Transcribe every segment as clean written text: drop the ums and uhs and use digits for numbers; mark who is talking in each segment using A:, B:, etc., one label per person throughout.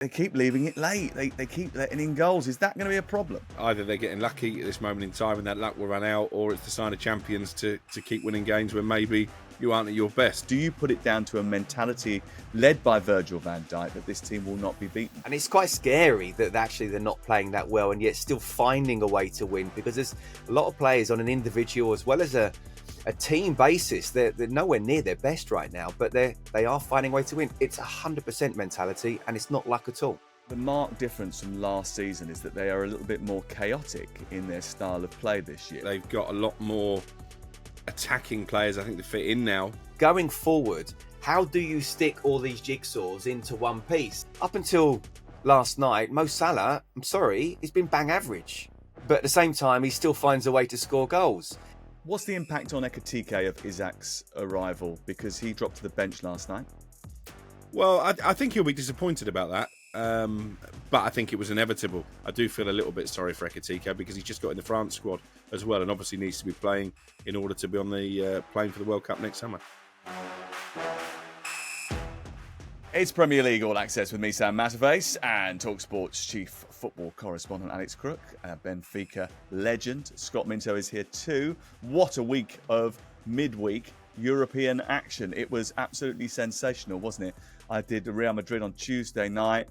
A: They keep leaving it late. They keep letting in goals. Is that going to be a problem?
B: Either they're getting lucky at this moment in time and that luck will run out, or it's the sign of champions to keep winning games when maybe you aren't at your best.
A: Do you put it down to a mentality led by Virgil Van Dijk that this team will not be beaten?
C: And it's quite scary that actually they're not playing that well and yet still finding a way to win, because there's a lot of players on an individual as well as a team basis. They're nowhere near their best right now, but they are finding a way to win. It's 100% mentality, and it's not luck at all.
A: The marked difference from last season is that they are a little bit more chaotic in their style of play this year.
B: They've got a lot more attacking players, I think, to fit in now.
C: Going forward, how do you stick all these jigsaws into one piece? Up until last night, Mo Salah, I'm sorry, he's been bang average. But at the same time, he still finds a way to score goals.
A: What's the impact on Ekitike of Isak's arrival? Because he dropped to the bench last night.
B: Well, I think he'll be disappointed about that. But I think it was inevitable. I do feel a little bit sorry for Ekitike because he's just got in the France squad as well, and obviously needs to be playing in order to be on the playing for the World Cup next summer.
A: It's Premier League All Access with me, Sam Matterface, and talkSPORT's chief football correspondent, Alex Crook. Benfica legend Scott Minto is here too. What a week of midweek European action. It was absolutely sensational, wasn't it? I did Real Madrid on Tuesday night,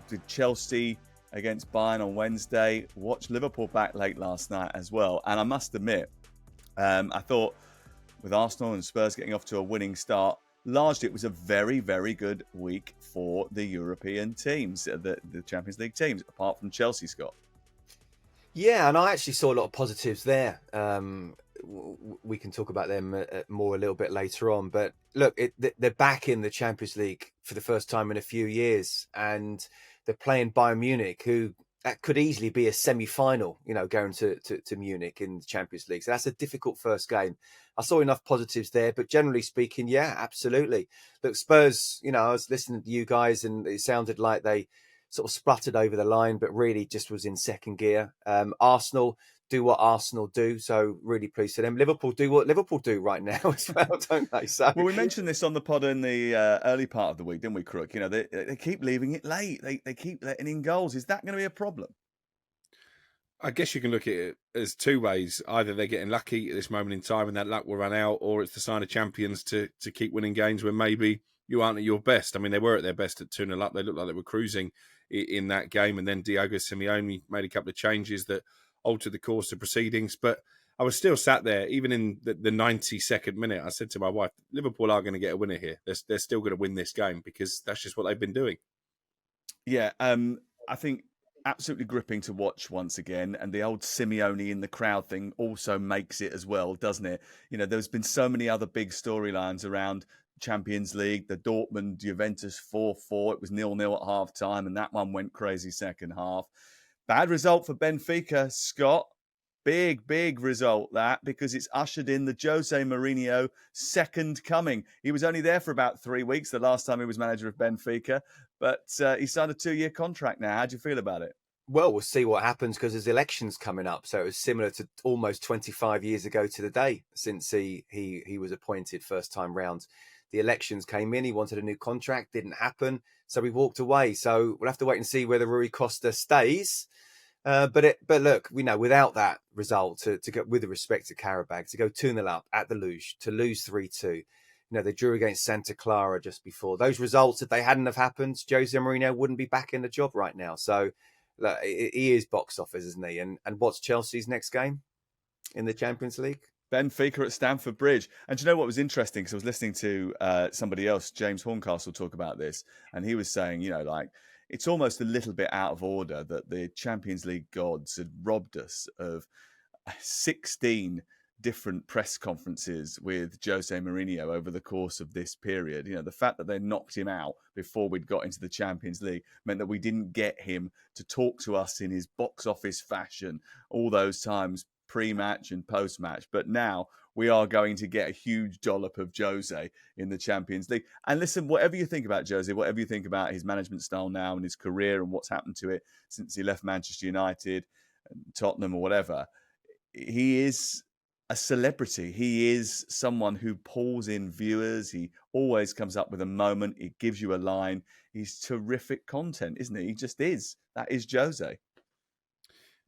A: did Chelsea against Bayern on Wednesday, watched Liverpool back late last night as well. And I must admit, I thought with Arsenal and Spurs getting off to a winning start, largely it was a very, very good week for the European teams, the Champions League teams, apart from Chelsea, Scott.
C: Yeah, and I actually saw a lot of positives there. We can talk about them more a little bit later on. But look, they're back in the Champions League for the first time in a few years, and they're playing Bayern Munich, who that could easily be a semi-final, going to Munich in the Champions League. So that's a difficult first game. I saw enough positives there, but generally speaking, yeah, absolutely. Look, Spurs, I was listening to you guys and it sounded like they sort of spluttered over the line, but really just was in second gear. Arsenal do what Arsenal do, so really pleased for them. Liverpool do what Liverpool do right now as well, don't they? So,
A: well, we mentioned this on the pod in the early part of the week, didn't we, Crook? They keep leaving it late. They keep letting in goals. Is that going to be a problem?
B: I guess you can look at it as two ways. Either they're getting lucky at this moment in time and that luck will run out, or it's the sign of champions to keep winning games when maybe you aren't at your best. I mean, they were at their best at 2-0 up. They looked like they were cruising in that game, and then Diogo Simeone made a couple of changes that altered the course of proceedings. But I was still sat there, even in the 92nd minute. I said to my wife, Liverpool are going to get a winner here. They're still going to win this game because that's just what they've been doing.
A: Yeah, I think absolutely gripping to watch once again, and the old Simeone in the crowd thing also makes it as well, doesn't it? There's been so many other big storylines around Champions League, the Dortmund Juventus 4-4. It was 0-0 at half time, and that one went crazy second half. Bad result for Benfica, Scott. Big result that, because it's ushered in the Jose Mourinho second coming. He was only there for about 3 weeks the last time he was manager of Benfica, but he signed a 2-year contract now. How do you feel about it?
C: Well, we'll see what happens because there's elections coming up. So it was similar to almost 25 years ago to the day since he was appointed first time round. The elections came in. He wanted a new contract. Didn't happen. So he walked away. So we'll have to wait and see whether Rui Costa stays. But look, without that result, to go with the respect to Karabag, to go 2-0 up at the Luge, to lose 3-2. They drew against Santa Clara just before. Those results, if they hadn't have happened, Jose Mourinho wouldn't be back in the job right now. So look, he is box office, isn't he? And what's Chelsea's next game in the Champions League?
A: Benfica at Stamford Bridge. And do you know what was interesting? Because I was listening to somebody else, James Horncastle, talk about this. And he was saying, it's almost a little bit out of order that the Champions League gods had robbed us of 16 different press conferences with Jose Mourinho over the course of this period. The fact that they knocked him out before we'd got into the Champions League meant that we didn't get him to talk to us in his box office fashion all those times pre-match and post-match. But now we are going to get a huge dollop of Jose in the Champions League. And listen, whatever you think about Jose, whatever you think about his management style now and his career and what's happened to it since he left Manchester United and Tottenham or whatever, he is a celebrity. He is someone who pulls in viewers. He always comes up with a moment. He gives you a line. He's terrific content, isn't he? He just is. That is Jose.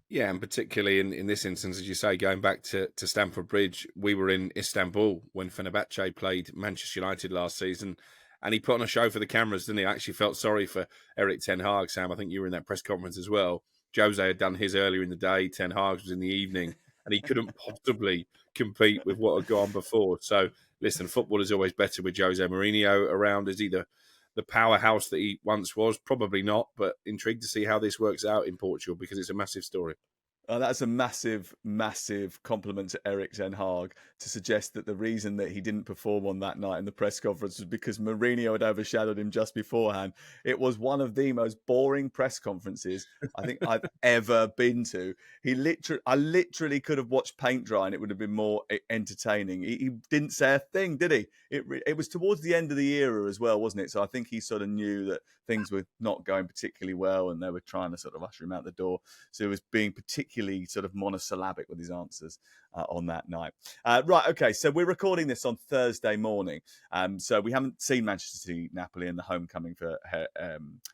B: Yeah, and particularly in this instance, as you say, going back to Stamford Bridge, we were in Istanbul when Fenerbahce played Manchester United last season, and he put on a show for the cameras, didn't he? I actually felt sorry for Erik ten Hag, Sam. I think you were in that press conference as well. Jose had done his earlier in the day, ten Hag was in the evening, and he couldn't possibly compete with what had gone before. So, listen, football is always better with Jose Mourinho around. Is he the powerhouse that he once was? Probably not, but intrigued to see how this works out in Portugal because it's a massive story.
A: That's a massive, massive compliment to Erik ten Hag to suggest that the reason that he didn't perform on that night in the press conference was because Mourinho had overshadowed him just beforehand. It was one of the most boring press conferences I think I've ever been to. I literally could have watched paint dry and it would have been more entertaining. He didn't say a thing, did he? It was towards the end of the era as well, wasn't it? So I think he sort of knew that things were not going particularly well and they were trying to sort of usher him out the door. So he was being particularly sort of monosyllabic with his answers on that night. Right, okay, so we're recording this on Thursday morning. So we haven't seen Manchester City, Napoli and the homecoming for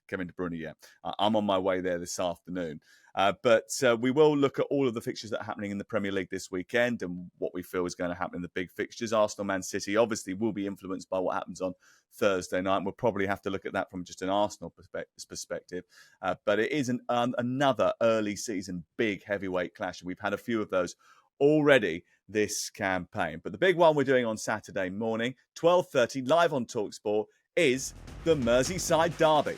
A: Kevin De Bruyne yet. I'm on my way there this afternoon. But we will look at all of the fixtures that are happening in the Premier League this weekend and what we feel is going to happen in the big fixtures. Arsenal, Man City obviously will be influenced by what happens on Thursday night. And we'll probably have to look at that from just an Arsenal perspective. But it is another early season big heavyweight clash. And we've had a few of those already this campaign. But the big one we're doing on Saturday morning, 12:30, live on talkSPORT, is the Merseyside Derby.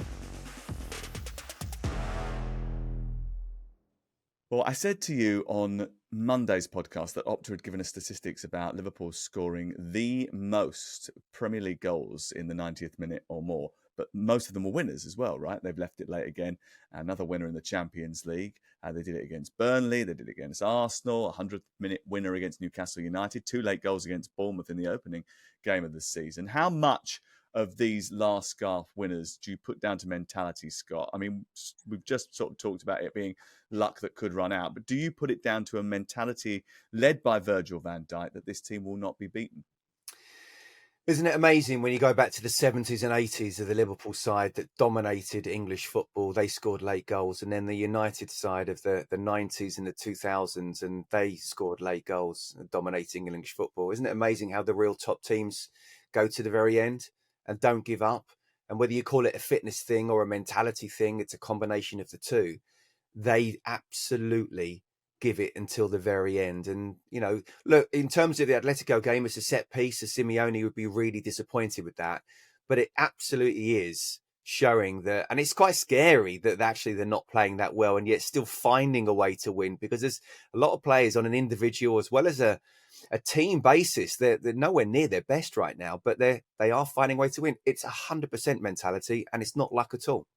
A: Well, I said to you on Monday's podcast that Opta had given us statistics about Liverpool scoring the most Premier League goals in the 90th minute or more. But most of them were winners as well, right? They've left it late again. Another winner in the Champions League. They did it against Burnley. They did it against Arsenal. A 100th-minute winner against Newcastle United. 2 late goals against Bournemouth in the opening game of the season. How much of these last scarf winners do you put down to mentality, Scott? I mean, we've just sort of talked about it being luck that could run out, but do you put it down to a mentality led by Virgil van Dijk that this team will not be beaten?
C: Isn't it amazing when you go back to the 70s and 80s of the Liverpool side that dominated English football? They scored late goals. And then the United side of the 90s and the 2000s, and they scored late goals, dominating English football. Isn't it amazing how the real top teams go to the very end and don't give up? And whether you call it a fitness thing or a mentality thing, it's a combination of the two. They absolutely give it until the very end. And, you know, look, in terms of the Atletico game, it's a set piece. So Simeone would be really disappointed with that. But it absolutely is showing that, and it's quite scary that actually they're not playing that well and yet still finding a way to win, because there's a lot of players on an individual as well as a team basis. They're nowhere near their best right now, but they are finding a way to win. It's 100% mentality and it's not luck at all.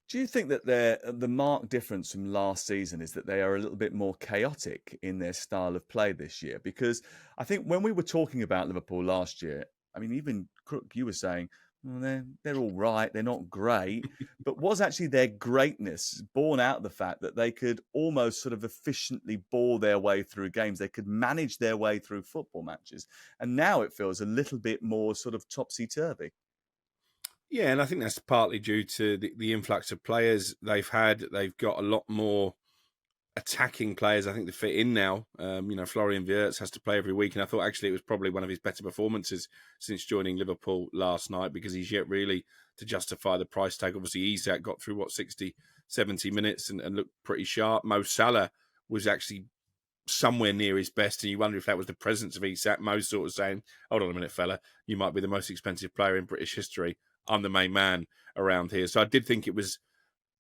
A: Do you think that the marked difference from last season is that they are a little bit more chaotic in their style of play this year? Because I think when we were talking about Liverpool last year, I mean, even Crook, you were saying, well, they're all right, they're not great. But was actually their greatness born out of the fact that they could almost sort of efficiently ball their way through games? They could manage their way through football matches. And now it feels a little bit more sort of topsy-turvy.
B: Yeah, and I think that's partly due to the influx of players they've had. They've got a lot more attacking players, I think, to fit in now. Florian Wirtz has to play every week, and I thought actually it was probably one of his better performances since joining Liverpool last night, because he's yet really to justify the price tag. Obviously, Isak got through, 60, 70 minutes and looked pretty sharp. Mo Salah was actually somewhere near his best, and you wonder if that was the presence of Isak. Mo sort of saying, hold on a minute, fella, you might be the most expensive player in British history. I'm the main man around here. So I did think it was,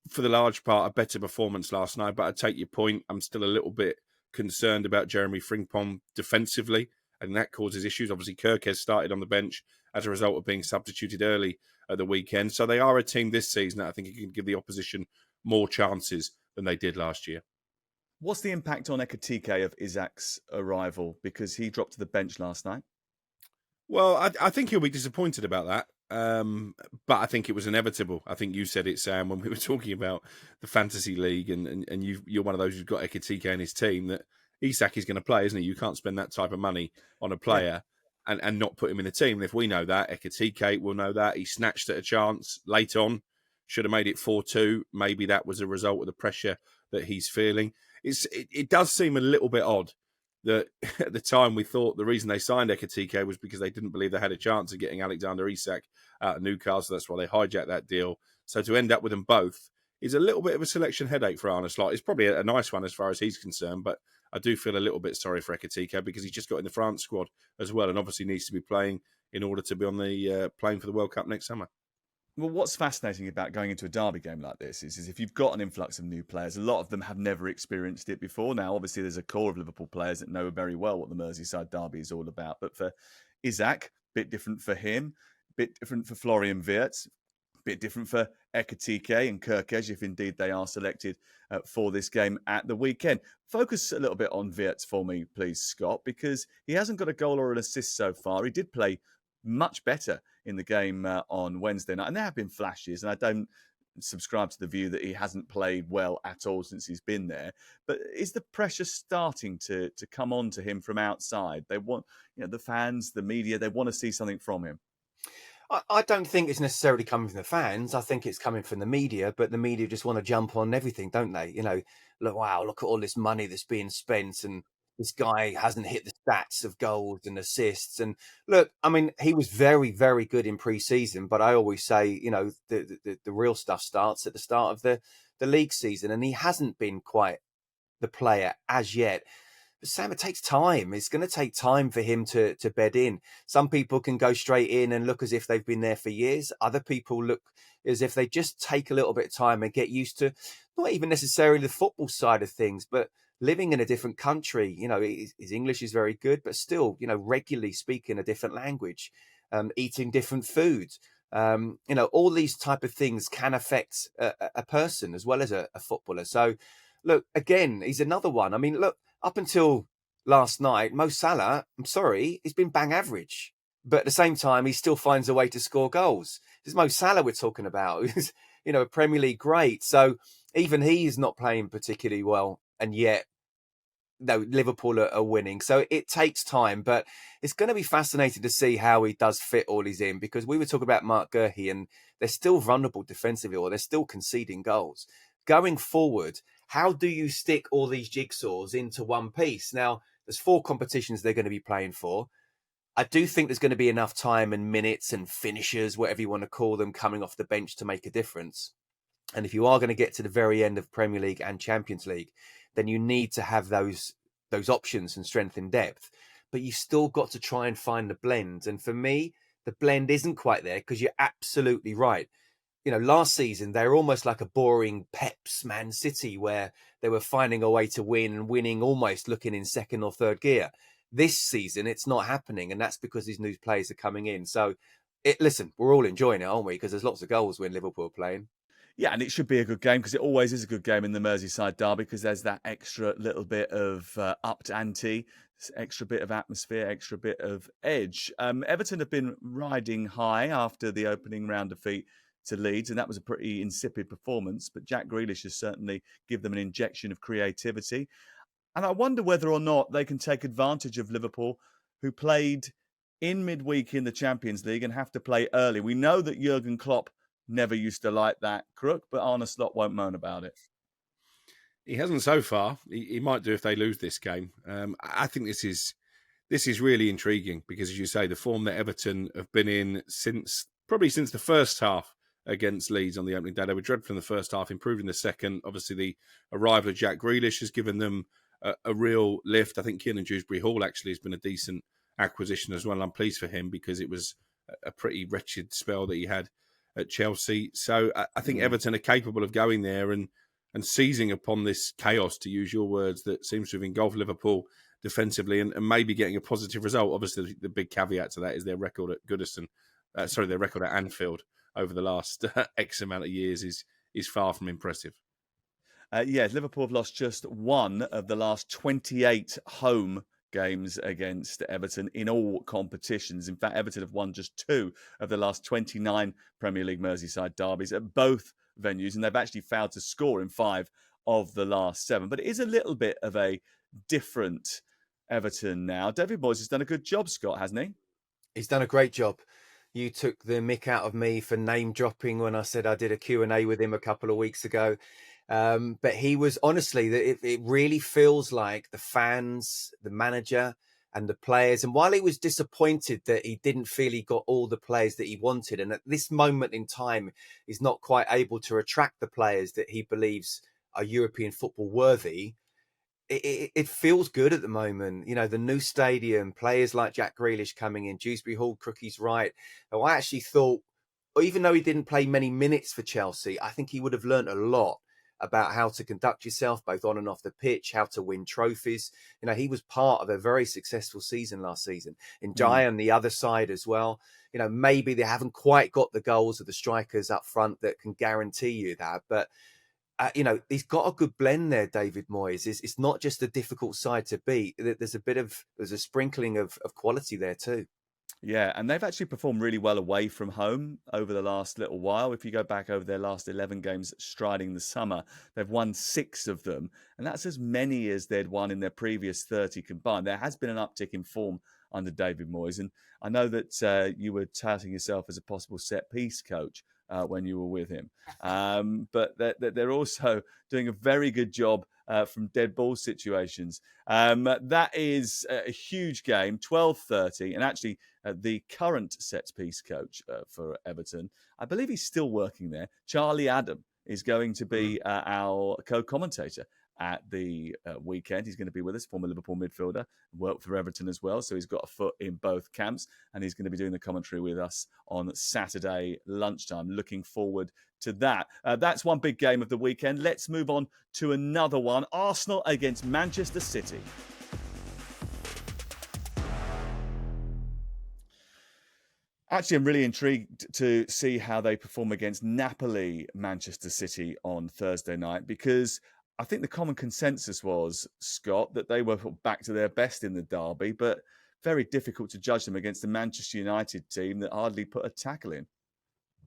B: for the large part, a better performance last night. But I take your point. I'm still a little bit concerned about Jeremy Frimpong defensively, and that causes issues. Obviously, Kirk has started on the bench as a result of being substituted early at the weekend. So they are a team this season that I think can give the opposition more chances than they did last year.
A: What's the impact on Ekitike of Isak's arrival? Because he dropped to the bench last night.
B: Well, I think he'll be disappointed about that. But I think it was inevitable. I think you said it, Sam, when we were talking about the Fantasy League, and you're one of those who's got Ekitike in his team, that Isak is going to play, isn't he? You can't spend that type of money on a player and not put him in the team. And if we know that, Ekitike will know that. He snatched at a chance late on, should have made it 4-2. Maybe that was a result of the pressure that he's feeling. It does seem a little bit odd that at the time we thought the reason they signed Ekitike was because they didn't believe they had a chance of getting Alexander Isak out of Newcastle. That's why they hijacked that deal. So to end up with them both is a little bit of a selection headache for Arne Slot. It's probably a nice one as far as he's concerned, but I do feel a little bit sorry for Ekitike because he's just got in the France squad as well and obviously needs to be playing in order to be on the playing for the World Cup next summer.
A: Well, what's fascinating about going into a derby game like this is if you've got an influx of new players, a lot of them have never experienced it before. Now, obviously, there's a core of Liverpool players that know very well what the Merseyside derby is all about. But for Isak, bit different for him, bit different for Florian Wirtz, bit different for Ekitike and Kirkej, if indeed they are selected for this game at the weekend. Focus a little bit on Wirtz for me, please, Scott, because he hasn't got a goal or an assist so far. He did play much better in the game on Wednesday night. And there have been flashes, and I don't subscribe to the view that he hasn't played well at all since he's been there. But is the pressure starting to come on to him from outside? They want, the fans, the media, they want to see something from him.
C: I don't think it's necessarily coming from the fans. I think it's coming from the media, but the media just want to jump on everything, don't they? Look at all this money that's being spent, and this guy hasn't hit the stats of goals and assists. And look, I mean, he was very, very good in pre-season, but I always say, the real stuff starts at the start of the league season, and he hasn't been quite the player as yet. But Sam, it takes time. It's going to take time for him to bed in. Some people can go straight in and look as if they've been there for years. Other people look as if they just take a little bit of time and get used to not even necessarily the football side of things, but living in a different country. His English is very good, but still, regularly speaking a different language, eating different foods. All these type of things can affect a person as well as a footballer. So, look, again, he's another one. I mean, look, up until last night, Mo Salah, I'm sorry, he's been bang average. But at the same time, he still finds a way to score goals. It's Mo Salah we're talking about. He's, a Premier League great. So even he is not playing particularly well. And yet, Liverpool are winning. So it takes time. But it's going to be fascinating to see how he does fit all he's in. Because we were talking about Mark Guehi, and they're still vulnerable defensively, or they're still conceding goals. Going forward, how do you stick all these jigsaws into one piece? Now, there's 4 competitions they're going to be playing for. I do think there's going to be enough time and minutes and finishers, whatever you want to call them, coming off the bench to make a difference. And if you are going to get to the very end of Premier League and Champions League, then you need to have those options and strength in depth. But you still got to try and find the blend. And for me, the blend isn't quite there, because you're absolutely right. Last season, they were almost like a boring Pep's Man City, where they were finding a way to win and winning, almost looking in second or third gear. This season, it's not happening. And that's because these new players are coming in. So, listen, we're all enjoying it, aren't we? Because there's lots of goals when Liverpool are playing.
A: Yeah, and it should be a good game, because it always is a good game in the Merseyside derby, because there's that extra little bit of upped ante, extra bit of atmosphere, extra bit of edge. Everton have been riding high after the opening round defeat to Leeds, and that was a pretty insipid performance. But Jack Grealish has certainly given them an injection of creativity. And I wonder whether or not they can take advantage of Liverpool, who played in midweek in the Champions League and have to play early. We know that Jurgen Klopp never used to like that, Crook, but Arne Slot won't moan about it.
B: He hasn't so far. He might do if they lose this game. I think this is really intriguing, because, as you say, the form that Everton have been in since the first half against Leeds on the opening day. They were dreadful in the first half, improved in the second. Obviously, the arrival of Jack Grealish has given them a real lift. I think Kiernan Dewsbury-Hall actually has been a decent acquisition as well. I'm pleased for him, because it was a pretty wretched spell that he had at Chelsea. So I think Everton are capable of going there and seizing upon this chaos, to use your words, that seems to have engulfed Liverpool defensively, and maybe getting a positive result. Obviously, the big caveat to that is their record at their record at Anfield over the last X amount of years is far from impressive.
A: Liverpool have lost just one of the last 28 home games against Everton in all competitions. In fact, Everton have won just 2 of the last 29 Premier League Merseyside derbies at both venues, and they've actually failed to score in 5 of the last 7. But it is a little bit of a different Everton now. David Moyes has done a good job, Scott, hasn't he?
C: He's done a great job. You took the mick out of me for name dropping when I said I did a Q&A with him a couple of weeks ago. But he was, honestly, it really feels like the fans, the manager and the players. And while he was disappointed that he didn't feel he got all the players that he wanted, and at this moment in time, he's not quite able to attract the players that he believes are European football worthy, it feels good at the moment. You know, the new stadium, players like Jack Grealish coming in, Dewsbury Hall, Crookie's right. Oh, I actually thought, even though he didn't play many minutes for Chelsea, I think he would have learnt a lot about how to conduct yourself, both on and off the pitch, how to win trophies. You know, he was part of a very successful season last season. And Jai on the other side as well. You know, maybe they haven't quite got the goals of the strikers up front that can guarantee you that, but you know, he's got a good blend there, David Moyes. It's not just a difficult side to beat. There's a sprinkling of quality there too.
A: Yeah, and they've actually performed really well away from home over the last little while. If you go back over their last 11 games striding the summer, they've won 6 of them. And that's as many as they'd won in their previous 30 combined. There has been an uptick in form under David Moyes. And I know that you were touting yourself as a possible set-piece coach when you were with him. But they're also doing a very good job from dead ball situations. That is a huge game, 12:30. And actually, the current set-piece coach for Everton, I believe he's still working there. Charlie Adam is going to be our co-commentator at the weekend. He's going to be with us, former Liverpool midfielder, worked for Everton as well. So he's got a foot in both camps, and he's going to be doing the commentary with us on Saturday lunchtime. Looking forward to that. That's one big game of the weekend. Let's move on to another one. Arsenal against Manchester City. Actually, I'm really intrigued to see how they perform against Napoli, Manchester City on Thursday night, because I think the common consensus was, Scott, that they were back to their best in the derby, but very difficult to judge them against the Manchester United team that hardly put a tackle in.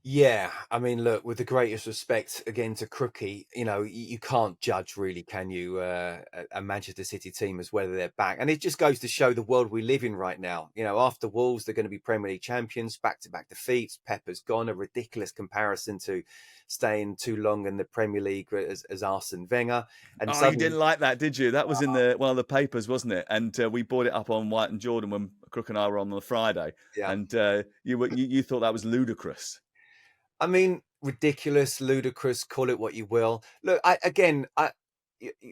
C: Yeah, I mean, look, with the greatest respect again to Crookie, you know, you can't judge really, can you, a Manchester City team as whether they're back. And it just goes to show the world we live in right now. You know, after Wolves, they're going to be Premier League champions, back-to-back defeats. Pepper's gone, a ridiculous comparison to staying too long in the Premier League as Arsene Wenger. And
A: you didn't like that, did you? That was in one of the papers, wasn't it? And we brought it up on White and Jordan when Crook and I were on the Friday. Yeah. And you thought that was ludicrous.
C: I mean, ridiculous, ludicrous, call it what you will. Look,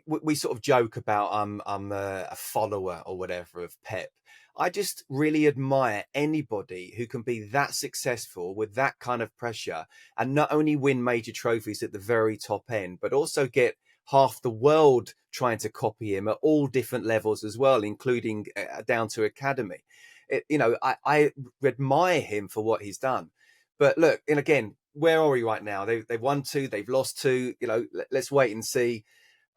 C: we sort of joke about I'm a follower or whatever of Pep. I just really admire anybody who can be that successful with that kind of pressure and not only win major trophies at the very top end, but also get half the world trying to copy him at all different levels as well, including down to academy. I admire him for what he's done. But look, and again, where are we right now? They've won 2, they've lost 2. You know, let's wait and see.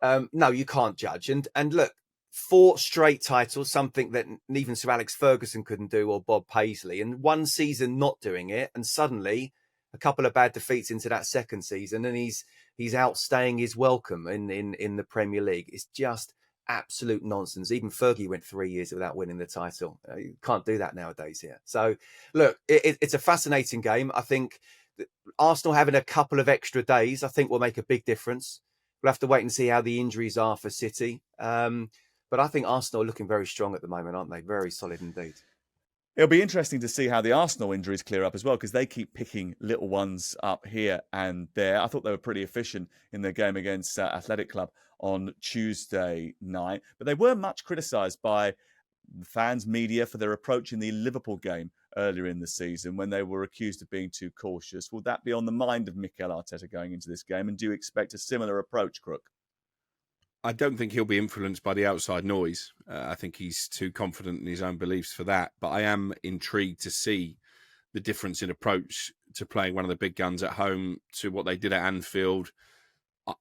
C: No, you can't judge. And look, 4 straight titles, something that even Sir Alex Ferguson couldn't do, or Bob Paisley, and 1 season not doing it, and suddenly a couple of bad defeats into that second season, and he's outstaying his welcome in the Premier League. It's just absolute nonsense. Even Fergie went 3 years without winning the title. You can't do that nowadays here. So look, it's a fascinating game. I think Arsenal having a couple of extra days, I think, will make a big difference. We'll have to wait and see how the injuries are for City. But I think Arsenal are looking very strong at the moment, aren't they? Very solid indeed.
A: It'll be interesting to see how the Arsenal injuries clear up as well, because they keep picking little ones up here and there. I thought they were pretty efficient in their game against Athletic Club on Tuesday night, but they were much criticised by the fans, media, for their approach in the Liverpool game earlier in the season when they were accused of being too cautious. Will that be on the mind of Mikel Arteta going into this game? And do you expect a similar approach, Crook?
B: I don't think he'll be influenced by the outside noise. I think he's too confident in his own beliefs for that. But I am intrigued to see the difference in approach to playing one of the big guns at home to what they did at Anfield.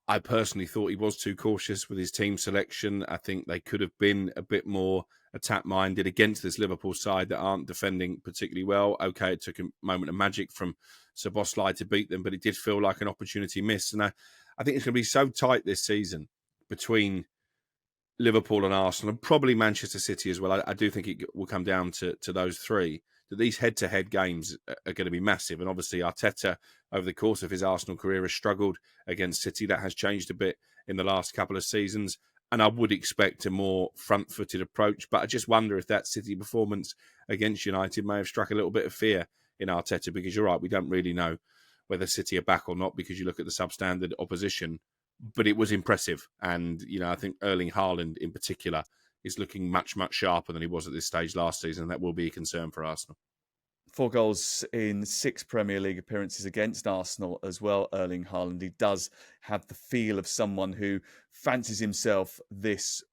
B: I personally thought he was too cautious with his team selection. I think they could have been a bit more attack-minded against this Liverpool side that aren't defending particularly well. Okay, it took a moment of magic from Szoboszlai to beat them, but it did feel like an opportunity missed. And I think it's going to be so tight this season between Liverpool and Arsenal, and probably Manchester City as well. I do think it will come down to those three, that these head-to-head games are going to be massive. And obviously Arteta, over the course of his Arsenal career, has struggled against City. That has changed a bit in the last couple of seasons. And I would expect a more front-footed approach. But I just wonder if that City performance against United may have struck a little bit of fear in Arteta, because you're right, we don't really know whether City are back or not, because you look at the substandard opposition. But it was impressive. And, I think Erling Haaland in particular is looking much, much sharper than he was at this stage last season. That will be a concern for Arsenal.
A: 4 goals in 6 Premier League appearances against Arsenal as well, Erling Haaland. He does have the feel of someone who fancies himself this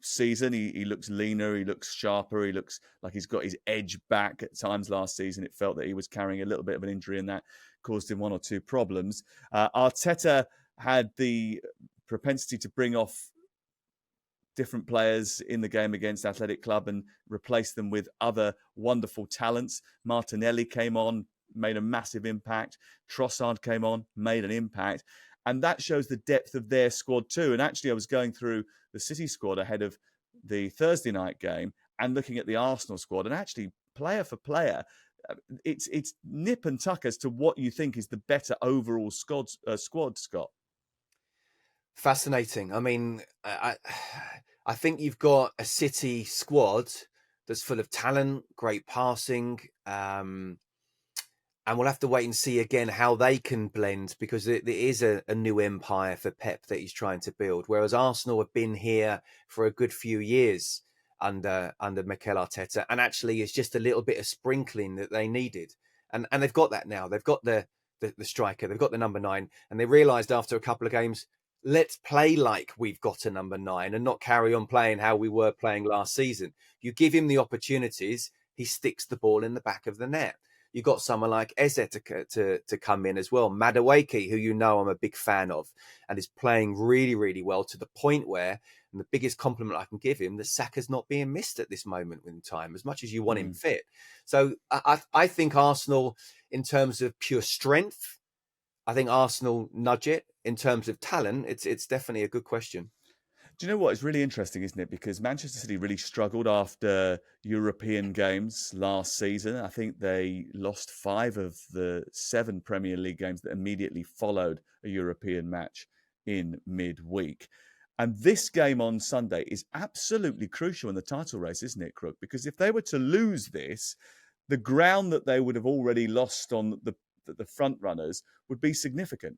A: season. He looks leaner, he looks sharper, he looks like he's got his edge back. At times last season, it felt that he was carrying a little bit of an injury, and that caused him 1 or 2 problems. Arteta had the propensity to bring off different players in the game against Athletic Club and replace them with other wonderful talents. Martinelli came on, made a massive impact. Trossard came on, made an impact. And that shows the depth of their squad too. And actually, I was going through the City squad ahead of the Thursday night game and looking at the Arsenal squad, and actually player for player, it's nip and tuck as to what you think is the better overall squad, Scott.
C: Fascinating. I mean, I think you've got a City squad that's full of talent, great passing, and we'll have to wait and see again how they can blend, because it is a new empire for Pep that he's trying to build. Whereas Arsenal have been here for a good few years under Mikel Arteta, and actually it's just a little bit of sprinkling that they needed, and they've got that now. They've got the striker, they've got the number 9, and they realised after a couple of games, let's play like we've got a number 9 and not carry on playing how we were playing last season. You give him the opportunities, he sticks the ball in the back of the net. You got someone like Eze to come in as well. Madueke, who I'm a big fan of, and is playing really, really well, to the point where, and the biggest compliment I can give him, that Saka's not being missed at this moment in time, as much as you want him fit. So I think Arsenal, in terms of pure strength, I think Arsenal nudge it. In terms of talent, it's definitely a good question.
A: Do you know what? It's really interesting, isn't it? Because Manchester City really struggled after European games last season. I think they lost 5 of the 7 Premier League games that immediately followed a European match in midweek. And this game on Sunday is absolutely crucial in the title race, isn't it, Crook? Because if they were to lose this, the ground that they would have already lost on the front runners would be significant.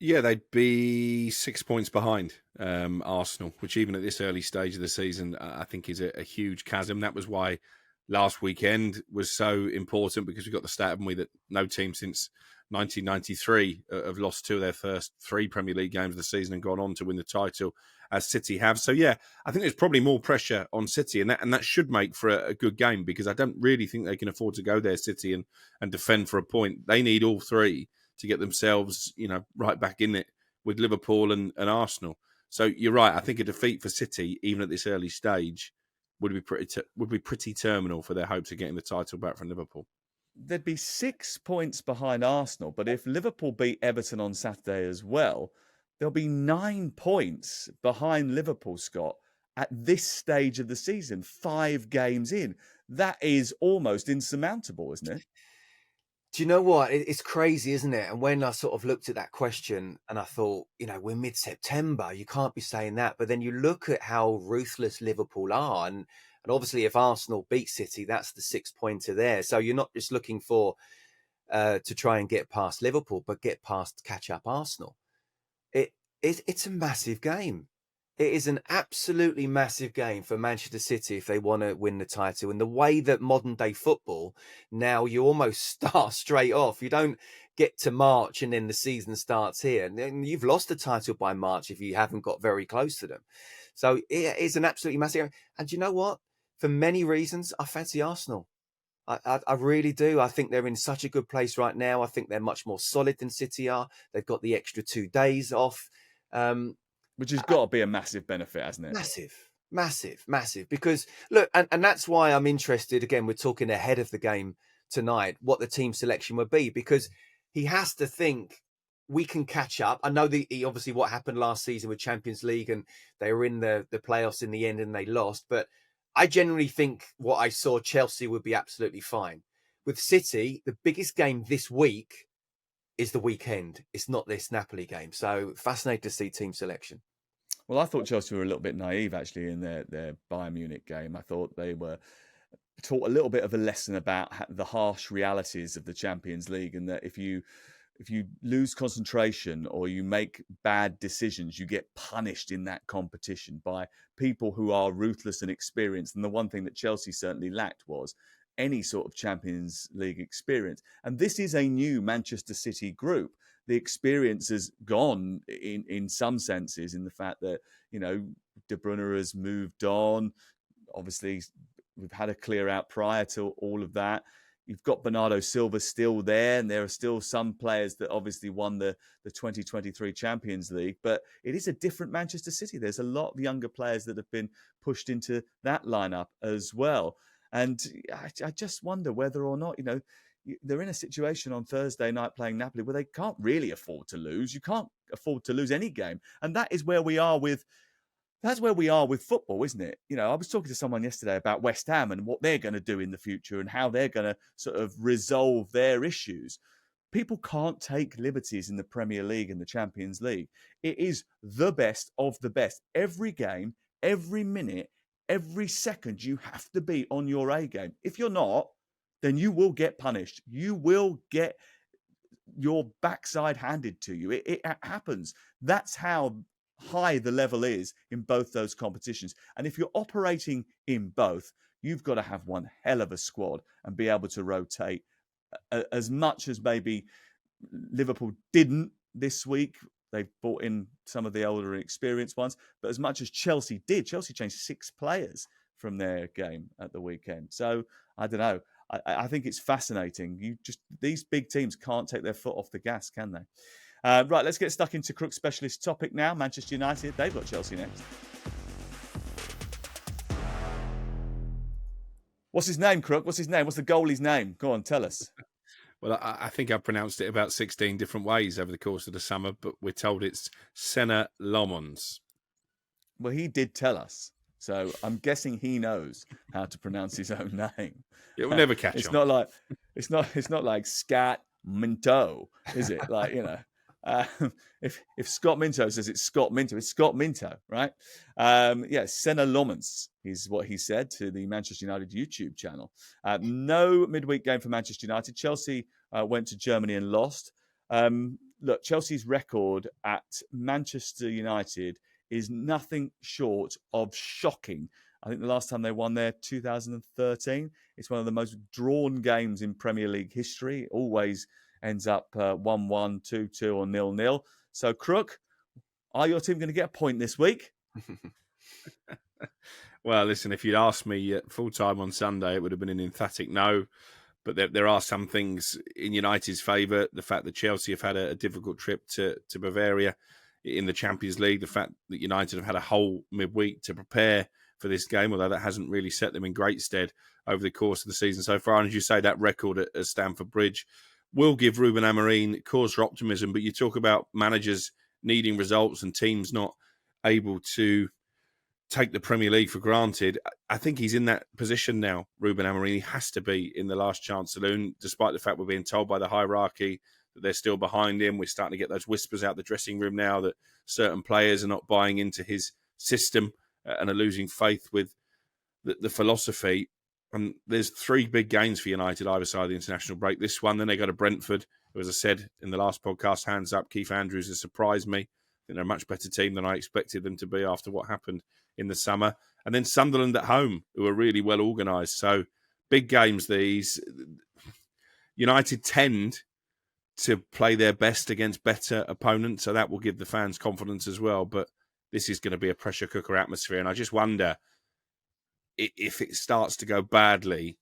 B: Yeah, they'd be 6 points behind Arsenal, which even at this early stage of the season, I think is a huge chasm. That was why last weekend was so important, because we got the stat, haven't we, that no team since 1993 have lost 2 of their first 3 Premier League games of the season and gone on to win the title, as City have. So yeah, I think there's probably more pressure on City, and that should make for a good game, because I don't really think they can afford to go there, City, and defend for a point. They need all 3 to get themselves, right back in it with Liverpool and Arsenal. So you're right. I think a defeat for City, even at this early stage, would be pretty terminal for their hopes of getting the title back from Liverpool.
A: They'd be 6 points behind Arsenal, but if Liverpool beat Everton on Saturday as well, there'll be 9 points behind Liverpool, Scott, at this stage of the season, 5 games in. That is almost insurmountable, isn't it?
C: Do you know what? It's crazy, isn't it? And when I sort of looked at that question and I thought, we're mid-September, you can't be saying that. But then you look at how ruthless Liverpool are. And obviously, if Arsenal beat City, that's the 6-pointer there. So you're not just looking for to try and get past Liverpool, but get past catch-up Arsenal. It's a massive game. It is an absolutely massive game for Manchester City if they want to win the title. And the way that modern day football, now you almost start straight off. You don't get to March and then the season starts here. And you've lost the title by March if you haven't got very close to them. So it is an absolutely massive game. And you know what? For many reasons, I fancy Arsenal. I really do. I think they're in such a good place right now. I think they're much more solid than City are. They've got the extra 2 days off.
A: Which has got to be a massive benefit, hasn't it?
C: Massive. Because, look, and that's why I'm interested, again, we're talking ahead of the game tonight, what the team selection would be. Because he has to think we can catch up. I know obviously what happened last season with Champions League, and they were in the playoffs in the end and they lost. But I generally think what I saw, Chelsea would be absolutely fine. With City, the biggest game this week is the weekend. It's not this Napoli game. So fascinated to see team selection.
A: Well, I thought Chelsea were a little bit naive, actually, in their Bayern Munich game. I thought they were taught a little bit of a lesson about the harsh realities of the Champions League, and that if you lose concentration or you make bad decisions, you get punished in that competition by people who are ruthless and experienced. And the one thing that Chelsea certainly lacked was any sort of Champions League experience. And this is a new Manchester City group. The experience has gone in some senses, in the fact that, De Bruyne has moved on. Obviously, we've had a clear out prior to all of that. You've got Bernardo Silva still there, and there are still some players that obviously won the 2023 Champions League, but it is a different Manchester City. There's a lot of younger players that have been pushed into that lineup as well. And I just wonder whether or not, they're in a situation on Thursday night playing Napoli where they can't really afford to lose. You can't afford to lose any game. And that is where we are with football, isn't it? I was talking to someone yesterday about West Ham and what they're going to do in the future and how they're going to sort of resolve their issues. People can't take liberties in the Premier League and the Champions League. It is the best of the best. Every game, every minute, every second, you have to be on your A game. If you're not, then you will get punished. You will get your backside handed to you. It happens. That's how high the level is in both those competitions. And if you're operating in both, you've got to have one hell of a squad and be able to rotate as much as maybe Liverpool didn't this week. They've brought in some of the older and experienced ones, but as much as Chelsea did. Chelsea changed 6 players from their game at the weekend. So I don't know. I think it's fascinating. These big teams can't take their foot off the gas, can they? Right, let's get stuck into Crook's specialist topic now. Manchester United, they've got Chelsea next. What's his name, Crook? What's his name? What's the goalie's name? Go on, tell us.
B: Well, I think I've pronounced it about 16 different ways over the course of the summer, but we're told it's Senna Lomons.
A: Well, he did tell us, so I'm guessing he knows how to pronounce his own name.
B: It will never catch on.
A: It's not like Scott Minto, is it? Like, if Scott Minto says it's Scott Minto, right? Senna Lomons is what he said to the Manchester United YouTube channel. No midweek game for Manchester United. Chelsea went to Germany and lost. Look, Chelsea's record at Manchester United is nothing short of shocking. I think the last time they won there, 2013. It's one of the most drawn games in Premier League history. It always ends up 1-1, 2-2 or 0-0. So, Crook, are your team going to get a point this week?
B: Well, listen, if you'd asked me full-time on Sunday, it would have been an emphatic no. But there are some things in United's favour. The fact that Chelsea have had a difficult trip to Bavaria in the Champions League. The fact that United have had a whole midweek to prepare for this game, although that hasn't really set them in great stead over the course of the season so far. And as you say, that record at Stamford Bridge will give Ruben Amorim cause for optimism. But you talk about managers needing results and teams not able to take the Premier League for granted. I think he's in that position now, Ruben Amorim. He has to be in the last chance saloon, despite the fact we're being told by the hierarchy that they're still behind him. We're starting to get those whispers out the dressing room now that certain players are not buying into his system and are losing faith with the philosophy. And there's 3 big games for United either side of the international break. This one, then they go to Brentford, who, as I said in the last podcast, hands up, Keith Andrews has surprised me. I think they're a much better team than I expected them to be after what happened in the summer. And then Sunderland at home, who are really well organised. So big games these. United tend to play their best against better opponents, so that will give the fans confidence as well. But this is going to be a pressure cooker atmosphere. And I just wonder, if it starts to go badly,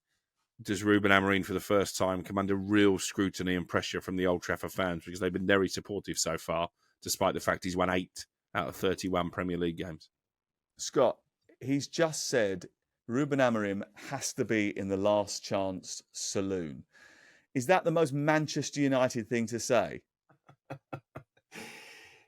B: does Ruben Amorim for the first time come under real scrutiny and pressure from the Old Trafford fans, because they've been very supportive so far, despite the fact he's won 8 out of 31 Premier League games.
A: Scott, he's just said Ruben Amorim has to be in the last chance saloon. Is that the most Manchester United thing to say?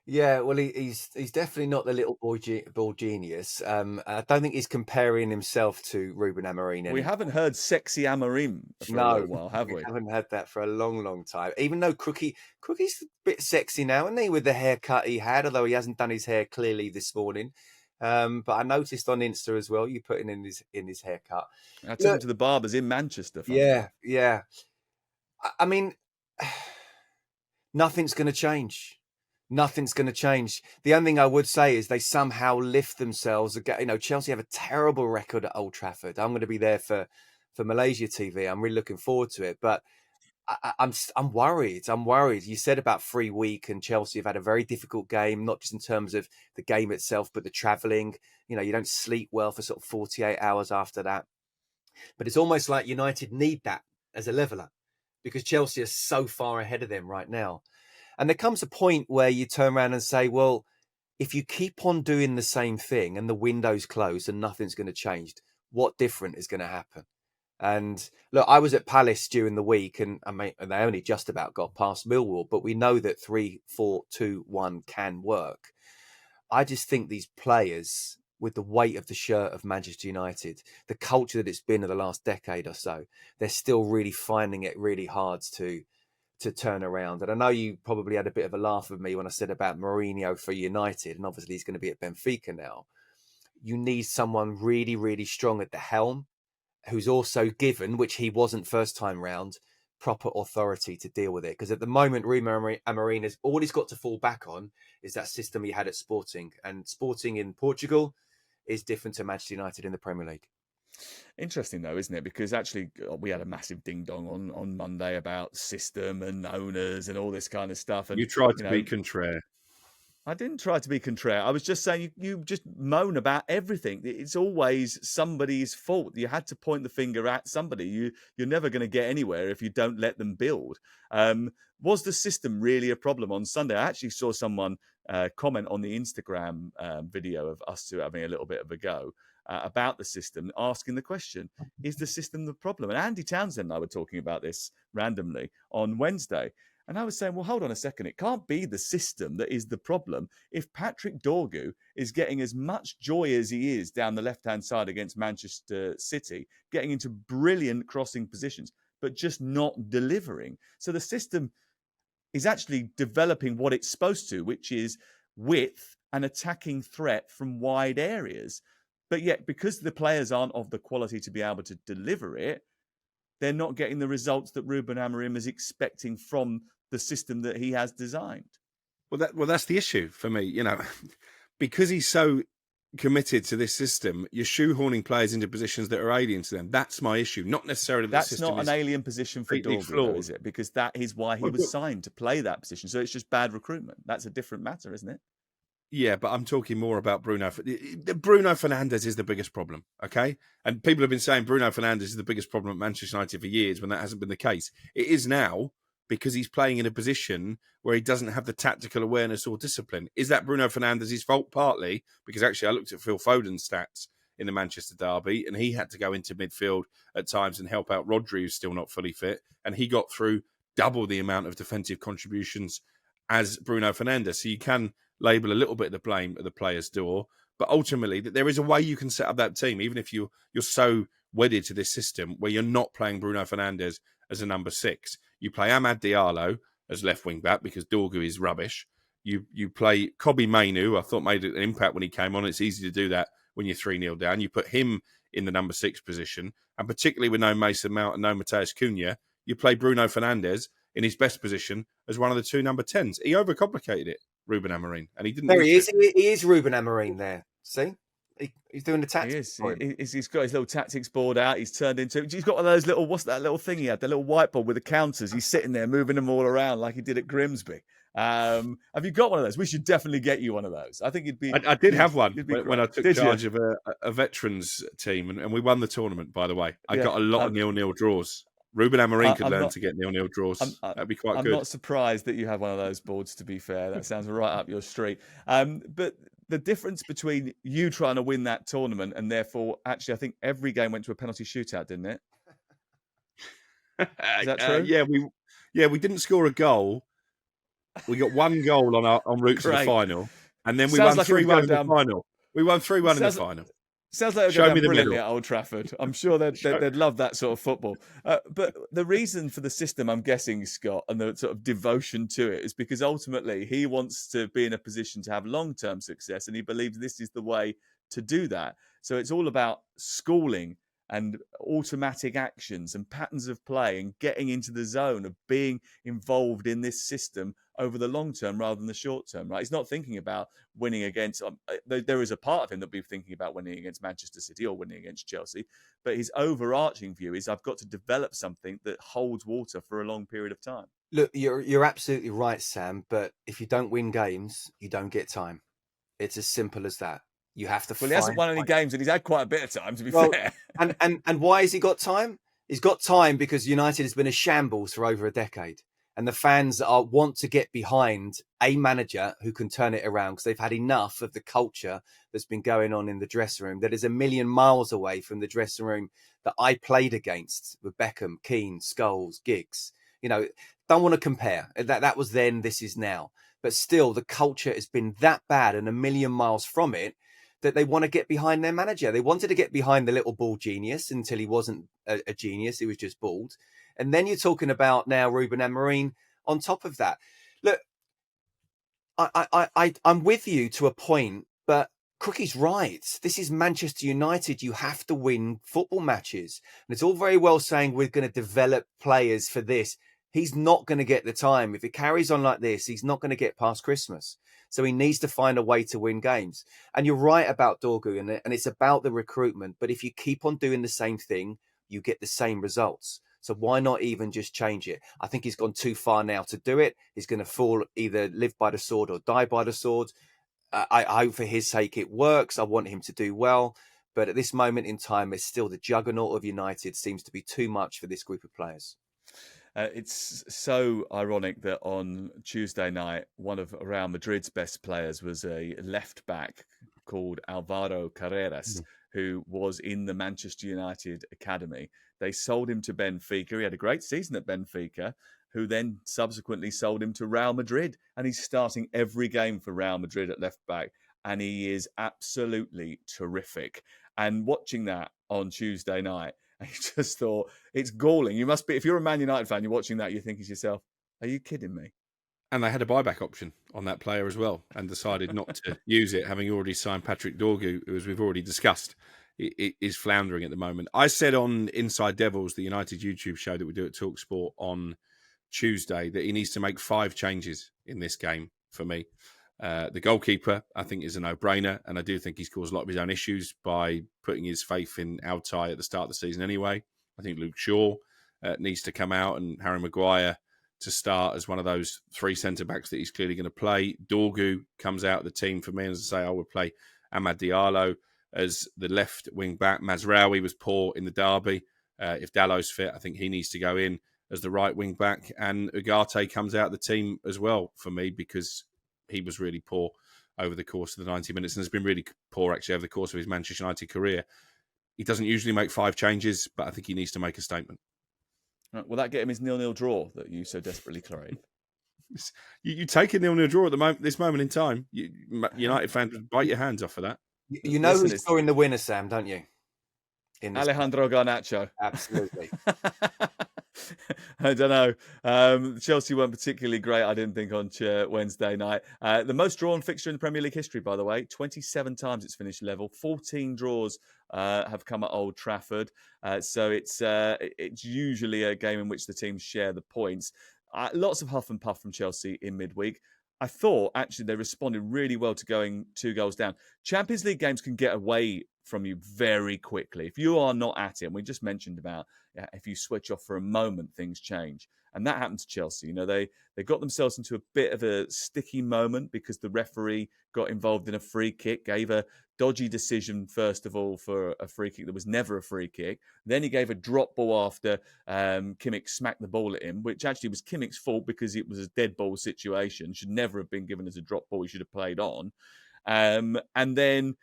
C: Yeah, well, he's definitely not the little ball genius. I don't think he's comparing himself to Ruben Amorim
A: We
C: anymore.
A: haven't heard sexy Amorim for a
C: No,
A: little while, have
C: we
A: we?
C: haven't had that for a long, long time. Even though Crookie's a bit sexy now, isn't he, with the haircut he had, although he hasn't done his hair clearly this morning. But I noticed on Insta as well, you putting in his haircut.
A: I took him
C: Look,
A: to the barbers in Manchester, funny
C: yeah,
A: enough.
C: yeah. I mean, nothing's going to change. Nothing's going to change. The only thing I would say is they somehow lift themselves. You know, Chelsea have a terrible record at Old Trafford. I'm going to be there for Malaysia TV. I'm really looking forward to it. But I'm worried. I'm worried. You said about 3 weeks, and Chelsea have had a very difficult game, not just in terms of the game itself, but the travelling. You know, you don't sleep well for sort of 48 hours after that. But it's almost like United need that as a leveller because Chelsea are so far ahead of them right now. And there comes a point where you turn around and say, well, if you keep on doing the same thing and the window's closed and nothing's going to change, what different is going to happen? And look, I was at Palace during the week, and they only just about got past Millwall, but we know that 3-4-2-1 can work. I just think these players, with the weight of the shirt of Manchester United, the culture that it's been in the last decade or so, they're still really finding it really hard to turn around. And I know you probably had a bit of a laugh with me when I said about Mourinho for United, and obviously he's going to be at Benfica now. You need someone really, really strong at the helm, who's also given, which he wasn't first time round, proper authority to deal with it. Because at the moment, Ruben Amorim is all he's got to fall back on is that system he had at Sporting, and Sporting in Portugal is different to Manchester United in the Premier League.
A: Interesting though, isn't it? Because actually we had a massive ding dong on Monday about system and owners and all this kind of stuff. And
B: You tried
A: you
B: to be
A: know,
B: contraire.
A: I didn't try to be contrary. I was just saying you just moan about everything. It's always somebody's fault. You had to point the finger at somebody. You're never going to get anywhere if you don't let them build. Was the system really a problem on Sunday? I actually saw someone comment on the Instagram video of us two having a little bit of a go about the system, asking the question, is the system the problem? And Andy Townsend and I were talking about this randomly on Wednesday. And I was saying, well, hold on a second. It can't be the system that is the problem. If Patrick Dorgu is getting as much joy as he is down the left-hand side against Manchester City, getting into brilliant crossing positions, but just not delivering. So the system is actually developing what it's supposed to, which is width and attacking threat from wide areas. But yet, because the players aren't of the quality to be able to deliver it, they're not getting the results that Ruben Amorim is expecting from the system that he has designed.
B: Well, that's the issue for me. You know, because he's so committed to this system, you're shoehorning players into positions that are alien to them. That's my issue. Not necessarily that
A: That's
B: the system
A: not an
B: is
A: alien position for
B: completely
A: Dorgu,
B: flawed.
A: though, is it? Because that is why he was signed, to play that position. So it's just bad recruitment. That's a different matter, isn't it?
B: Yeah, but I'm talking more about Bruno. Bruno Fernandes is the biggest problem, okay? And people have been saying Bruno Fernandes is the biggest problem at Manchester United for years when that hasn't been the case. It is now because he's playing in a position where he doesn't have the tactical awareness or discipline. Is that Bruno Fernandes' fault? Partly, because actually I looked at Phil Foden's stats in the Manchester derby and he had to go into midfield at times and help out Rodri, who's still not fully fit. And he got through double the amount of defensive contributions as Bruno Fernandes. So you can label a little bit of the blame at the player's door, but ultimately there is a way you can set up that team, even if you're so wedded to this system where you're not playing Bruno Fernandes as a number 6. You play Amad Diallo as left wing back because Dorgu is rubbish. You play Kobbie Mainoo. I thought made an impact when he came on. It's easy to do that when you're 3-0 down. You put him in the number 6 position, and particularly with no Mason Mount and no Mateus Cunha, you play Bruno Fernandes in his best position as one of the 2 number 10s. He overcomplicated it, Ruben Amorim, and he didn't.
C: There he is. He is Ruben Amorim there. See? He's doing the tactics.
A: He is. He's got his little tactics board out. He's turned into. He's got one of those little. What's that little thing he had? The little whiteboard with the counters. He's sitting there moving them all around like he did at Grimsby. Have you got one of those? We should definitely get you one of those. I think it'd be.
B: I did have one when I took
A: did
B: charge of a veterans team, and we won the tournament. By the way, I got a lot of 0-0 draws. Ruben Amorim could learn to get 0-0 draws. That'd be quite good.
A: I'm not surprised that you have one of those boards, to be fair. That sounds right up your street. But the difference between you trying to win that tournament and therefore, actually, I think every game went to a penalty shootout, didn't it? Is that true?
B: Yeah, we didn't score a goal, We got one goal on route to the
A: Great.
B: final, and then we
A: Sounds
B: won
A: like it would
B: 3-1
A: go
B: in the
A: down.
B: final. We won 3-1 in the final.
A: Sounds like it would go
B: Show
A: down
B: me the
A: brilliantly
B: medal.
A: at Old Trafford. I'm sure they'd love that sort of football. But the reason for the system, I'm guessing, Scott, and the sort of devotion to it is because ultimately he wants to be in a position to have long-term success, and he believes this is the way to do that. So it's all about schooling and automatic actions and patterns of play and getting into the zone of being involved in this system over the long term rather than the short term, right? He's not thinking about winning against, there is a part of him that'll be thinking about winning against Manchester City or winning against Chelsea, but his overarching view is I've got to develop something that holds water for a long period of time.
C: Look, you're absolutely right, Sam, but if you don't win games, you don't get time. It's as simple as that. You have to
A: Well, he hasn't won any games and he's had quite a bit of time, to be fair.
C: And why has he got time? He's got time because United has been a shambles for over a decade. And the fans want to get behind a manager who can turn it around because they've had enough of the culture that's been going on in the dressing room that is a million miles away from the dressing room that I played against with Beckham, Keane, Scholes, Giggs. You know, don't want to compare. That was then, this is now. But still, the culture has been that bad and a million miles from it that they want to get behind their manager. They wanted to get behind the little bald genius until he wasn't a genius. He was just bald. And then you're talking about now Ruben Amorim on top of that. Look, I'm with you to a point, but Crookie's right. This is Manchester United. You have to win football matches. And it's all very well saying we're going to develop players for this. He's not going to get the time. If it carries on like this, he's not going to get past Christmas. So he needs to find a way to win games. And you're right about Dorgu, and it's about the recruitment. But if you keep on doing the same thing, you get the same results. So why not even just change it? I think he's gone too far now to do it. He's going to either live by the sword or die by the sword. I hope for his sake it works. I want him to do well. But at this moment in time, it's still the juggernaut of United seems to be too much for this group of players.
A: It's so ironic that on Tuesday night, one of Real Madrid's best players was a left back called Alvaro Carreras, who was in the Manchester United academy. They sold him to Benfica. He had a great season at Benfica, who then subsequently sold him to Real Madrid. And he's starting every game for Real Madrid at left back. And he is absolutely terrific. And watching that on Tuesday night, I just thought, it's galling. You must be, if you're a Man United fan, you're watching that, you're thinking to yourself, are you kidding me?
B: And they had a buyback option on that player as well and decided not to use it, having already signed Patrick Dorgu, who, as we've already discussed, is floundering at the moment. I said on Inside Devils, the United YouTube show that we do at talkSPORT on Tuesday, that he needs to make 5 changes in this game for me. The goalkeeper, I think, is a no-brainer, and I do think he's caused a lot of his own issues by putting his faith in Altay at the start of the season anyway. I think Luke Shaw needs to come out and Harry Maguire to start as one of those 3 centre-backs that he's clearly going to play. Dorgu comes out of the team for me, and as I say, I would play Amad Diallo as the left wing-back. Mazraoui was poor in the derby. If Dallow's fit, I think he needs to go in as the right wing-back, and Ugarte comes out of the team as well for me because he was really poor over the course of the 90 minutes and has been really poor actually over the course of his Manchester United career. He doesn't usually make 5 changes, but I think he needs to make a statement.
A: Right, will that get him his 0-0 draw that you so desperately crave?
B: You take a 0-0 draw at this moment in time. United fans bite your hands off for that.
C: You know who's scoring the winner, Sam, don't you?
A: Alejandro Garnacho.
C: Absolutely.
A: I don't know. Chelsea weren't particularly great, I didn't think, on Wednesday night. The most drawn fixture in the Premier League history, by the way. 27 times it's finished level. 14 draws have come at Old Trafford. So it's usually a game in which the teams share the points. Lots of huff and puff from Chelsea in midweek. I thought, actually, they responded really well to going 2 goals down. Champions League games can get away from you very quickly. If you are not at it, and we just mentioned about if you switch off for a moment, things change. And that happened to Chelsea. You know, they got themselves into a bit of a sticky moment because the referee got involved in a free kick, gave a dodgy decision, first of all, for a free kick that was never a free kick. Then he gave a drop ball after Kimmich smacked the ball at him, which actually was Kimmich's fault because it was a dead ball situation. Should never have been given as a drop ball. He should have played on. And then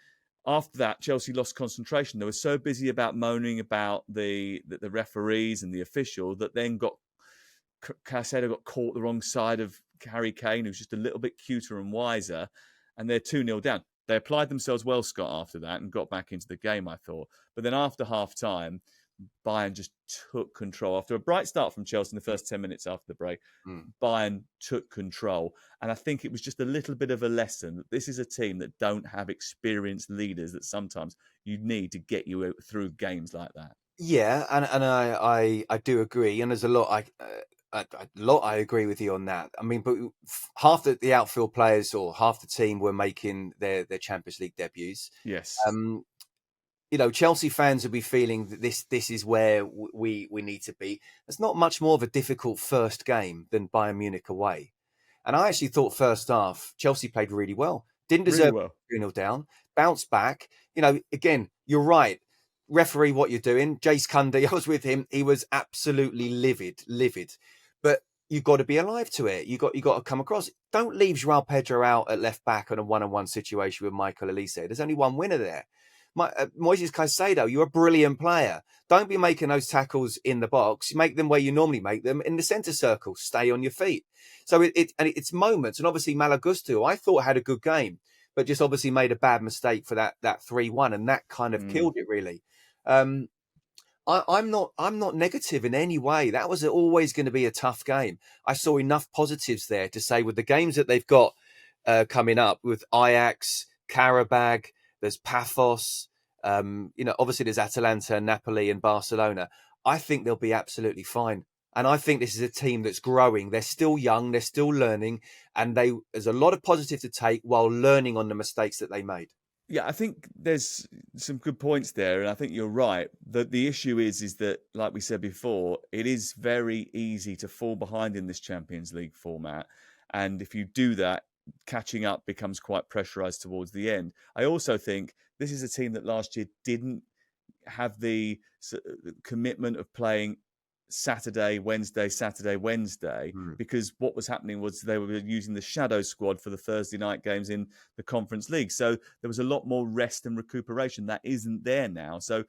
A: after that, Chelsea lost concentration. They were so busy about moaning about the referees and the official that then got Caicedo got caught the wrong side of Harry Kane, who's just a little bit cuter and wiser, and they're 2-0 down. They applied themselves well, Scott, after that and got back into the game, I thought. But then after half-time, Bayern just took control. After a bright start from Chelsea in the first 10 minutes after the break, Bayern took control. And I think it was just a little bit of a lesson that this is a team that don't have experienced leaders that sometimes you need to get you through games like that.
C: Yeah, and I do agree, and there's a lot I agree with you on that. I mean, but half the outfield players or half the team were making their Champions League debuts.
A: Yes.
C: Chelsea fans will be feeling that this is where we need to be. It's not much more of a difficult first game than Bayern Munich away. And I actually thought first half, Chelsea played really well. Didn't deserve 3-0 down, bounced back. Again, you're right. Referee, what you're doing. Jace Cundy, I was with him. He was absolutely livid. But you've got to be alive to it. You got to come across. Don't leave João Pedro out at left back on a 1-on-1 situation with Michael Olise. There's only one winner there. Moises Caicedo, you're a brilliant player. Don't be making those tackles in the box. You make them where you normally make them in the centre circle. Stay on your feet. So it's moments. And obviously Malagusto, I thought had a good game, but just obviously made a bad mistake for that 3-1, and that kind of killed it really. I'm not negative in any way. That was always going to be a tough game. I saw enough positives there to say with the games that they've got coming up with Ajax, Karabag, there's Paphos, obviously there's Atalanta, Napoli and Barcelona. I think they'll be absolutely fine. And I think this is a team that's growing. They're still young, they're still learning, and there's a lot of positive to take while learning on the mistakes that they made.
A: Yeah, I think there's some good points there, and I think you're right. The issue is that, like we said before, it is very easy to fall behind in this Champions League format, and if you do that, catching up becomes quite pressurised towards the end. I also think this is a team that last year didn't have the commitment of playing Saturday, Wednesday, because what was happening was they were using the shadow squad for the Thursday night games in the Conference League. So there was a lot more rest and recuperation. That isn't there now. So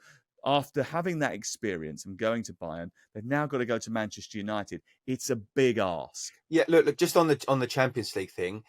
A: after having that experience and going to Bayern, they've now got to go to Manchester United. It's a big ask.
C: Yeah, look, just on the Champions League thing,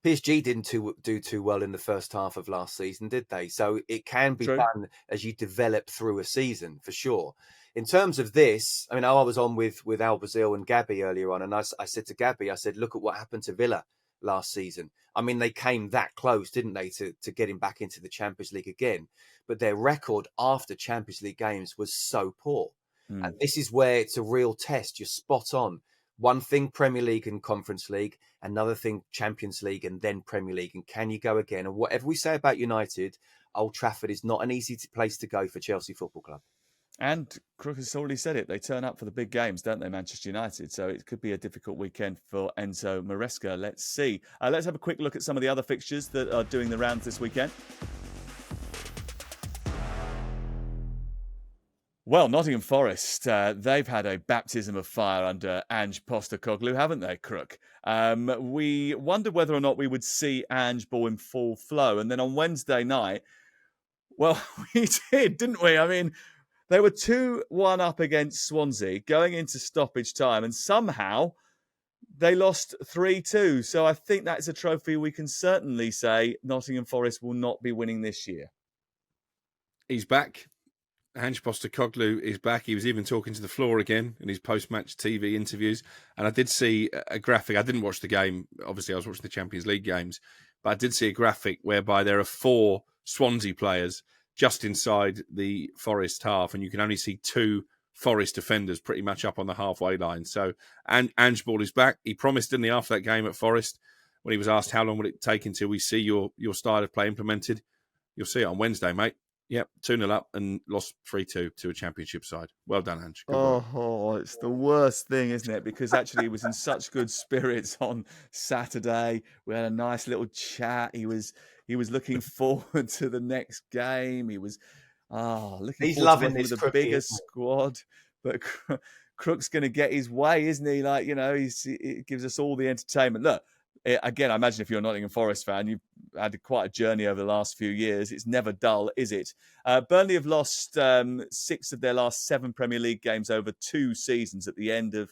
C: PSG didn't do too well in the first half of last season, did they? So it can be done as you develop through a season, for sure. In terms of this, I mean, I was on with Al Brazil and Gabby earlier on, and I said to Gabby, I said, look at what happened to Villa last season. I mean, they came that close, didn't they, to getting back into the Champions League again? But their record after Champions League games was so poor. And this is where it's a real test. You're spot on. One thing, Premier League and Conference League, another thing, Champions League, and then Premier League. And can you go again? And whatever we say about United, Old Trafford is not an easy place to go for Chelsea Football Club.
A: And Crook has already said it. They turn up for the big games, don't they, Manchester United? So it could be a difficult weekend for Enzo Maresca. Let's see. Let's have a quick look at some of the other fixtures that are doing the rounds this weekend. Well, Nottingham Forest, they've had a baptism of fire under Ange Postecoglou, haven't they, Crook? We wondered whether or not we would see Ange ball in full flow. And then on Wednesday night, well, we did, didn't we? I mean, they were 2-1 up against Swansea going into stoppage time, and somehow they lost 3-2. So I think that's a trophy we can certainly say Nottingham Forest will not be winning this year.
B: He's back. Ange Postecoglou is back. He was even talking to the floor again in his post-match TV interviews. And I did see a graphic. I didn't watch the game. Obviously, I was watching the Champions League games. But I did see a graphic whereby there are 4 Swansea players just inside the Forest half, and you can only see 2 Forest defenders pretty much up on the halfway line. So, and Ange Ball is back. He promised, didn't he, after that game at Forest, when he was asked how long would it take until we see your style of play implemented? You'll see it on Wednesday, mate. Yep, 2-0 up and lost 3-2 to a championship side. Well done, Ange.
A: Oh, it's the worst thing, isn't it? Because actually he was in such good spirits on Saturday. We had a nice little chat. He was looking forward to the next game. He was looking
C: He's
A: forward
C: loving
A: to
C: this
A: the bigger squad. But Crook's going to get his way, isn't he? Like, you know, it gives us all the entertainment. Look, again, I imagine if you're a Nottingham Forest fan, you've had quite a journey over the last few years. It's never dull, is it? Burnley have lost 6 of their last 7 Premier League games over 2 seasons at the end of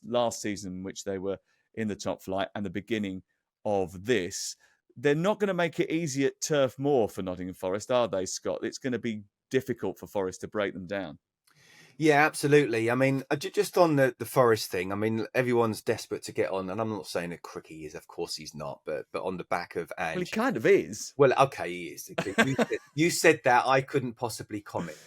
A: last season in which they were in the top flight and the beginning of this. They're not going to make it easy at Turf Moor for Nottingham Forest, are they, Scott? It's going to be difficult for Forest to break them down.
C: Yeah, absolutely. I mean, just on the Forest thing, I mean, everyone's desperate to get on, and I'm not saying that Crookie is, of course he's not, but on the back of Ange.
A: Well, he kind of is.
C: Well, okay, he is. You said that, I couldn't possibly comment.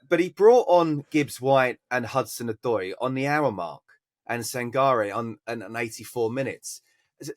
C: But he brought on Gibbs White and Hudson-Odoi on the hour mark and Sangare on 84 minutes.